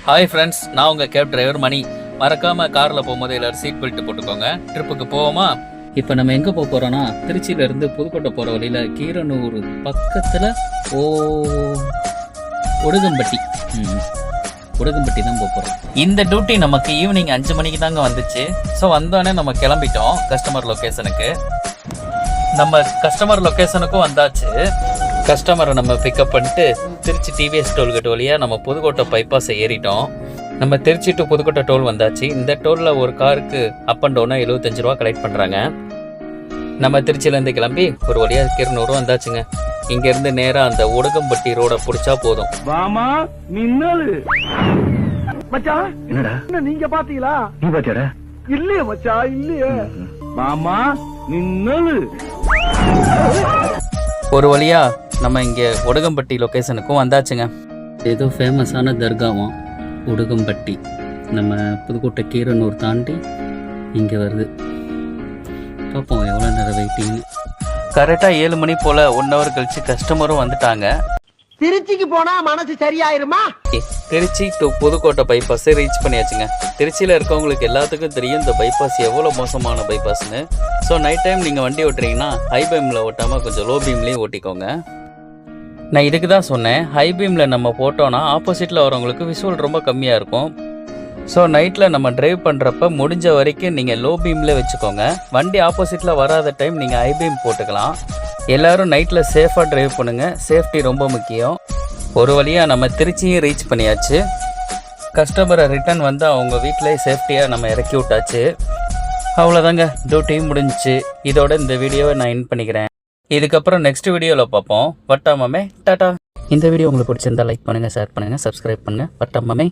Hi friends, நான் உங்கள் cab driver மணி. மறக்காமல் காரில் போகும்போது எல்லோரும் சீட் பெல்ட் போட்டுக்கோங்க. ட்ரிப்புக்கு போவோமா? இப்போ நம்ம எங்கே போக போகிறோன்னா, திருச்சியிலேருந்து புதுக்கோட்டை போகிற வழியில் கீரனூர் பக்கத்தில் உடுகம்பட்டி தான் போக போகிறோம். இந்த டியூட்டி நமக்கு ஈவினிங் 5 மணிக்கு தாங்க வந்துச்சு. ஸோ வந்தோடனே நம்ம கிளம்பிட்டோம் கஸ்டமர் லொக்கேஷனுக்கு. நம்ம கஸ்டமர் லொக்கேஷனுக்கும் வந்தாச்சு. கஸ்டமரை நம்ம பிக்கப் பண்ணிட்டு திருச்சி டிவிஎஸ் டோல்கேட் வழியாக நம்ம புதுக்கோட்டை பைபாஸை ஏறிட்டோம். நம்ம திருச்சி டு புதுக்கோட்டை டோல் வந்தாச்சு. இந்த டோலில் ஒரு காருக்கு அப் அண்ட் டவுனாக 75 ரூபா கலெக்ட் பண்ணுறாங்க. நம்ம திருச்சியிலேருந்து கிளம்பி ஒரு வழியாக கீரனூரும் வந்தாச்சுங்க. இங்கேருந்து நேராக அந்த உடுகம்பட்டி ரோட பிடிச்சா போதும். என்னடா நீங்க பாத்தீங்களா? நீ பாத்தியாடா? இல்லையே மச்சா, இல்லையே மாமா நின்னது. ஒரு வழியா நம்ம இங்கே உடுகம்பட்டி லொக்கேஷனுக்கும் வந்தாச்சுங்க. ஏதோ ஃபேமஸான தர்காவும் உடுகம்பட்டி நம்ம புதுக்கோட்டை கீரனூர் தாண்டி இங்கே வருது. பார்ப்போம் எவ்வளோ நேரம் வெயிட்டிங்னு. கரெக்டாக 7 மணி போல் 1 ஹவர் கழிச்சு கஸ்டமரும் வந்துட்டாங்க. திருச்சிக்கு போனா மனசு சரியாயிருமா? Trichy to Pudukkottai bypass reach பண்ணியாச்சுங்க. திருச்சியில் இருக்கவங்களுக்கு எல்லாத்துக்கும் தெரியும் இந்த பைபாஸ் எவ்வளோ மோசமான பைபாஸ்னு. ஸோ நைட் டைம் நீங்கள் வண்டி ஓட்டுறீங்கன்னா ஹை பீமில் ஓட்டாமல் கொஞ்சம் லோ பீம்லேயும் ஓட்டிக்கோங்க. நான் இதுக்கு தான் சொன்னேன், ஹை பீமில் நம்ம போட்டோன்னா ஆப்போசிட்டில் வரவங்களுக்கு விஷுவல் ரொம்ப கம்மியாக இருக்கும். ஸோ நைட்டில் நம்ம டிரைவ் பண்ணுறப்ப முடிஞ்ச வரைக்கும் நீங்கள் லோ பீமில் வச்சுக்கோங்க. வண்டி ஆப்போசிட்டில் வராத டைம் நீங்கள் ஹை பீம் போட்டுக்கலாம். எல்லோரும் நைட்டில் சேஃபாக டிரைவ் பண்ணுங்கள். சேஃப்டி ரொம்ப முக்கியம். ஒரு வழியாக நம்ம திருச்சியும் ரீச் பண்ணியாச்சு. கஸ்டமரை ரிட்டர்ன் வந்து அவங்க வீட்டிலே சேஃப்டியாக நம்ம இறக்கி விட்டாச்சு. அவ்வளோதாங்க, டியூட்டியும் முடிஞ்சிச்சு. இதோட இந்த வீடியோவை நான் எண்ட் பண்ணிக்கிறேன். இதுக்கப்புறம் நெக்ஸ்ட் வீடியோவில் பார்ப்போம். வட்டாமமே டாட்டா. இந்த வீடியோ உங்களுக்கு பிடிச்சிருந்தா லைக் பண்ணுங்கள், ஷேர் பண்ணுங்கள், சப்ஸ்கிரைப் பண்ணுங்கள். வட்டாமமே.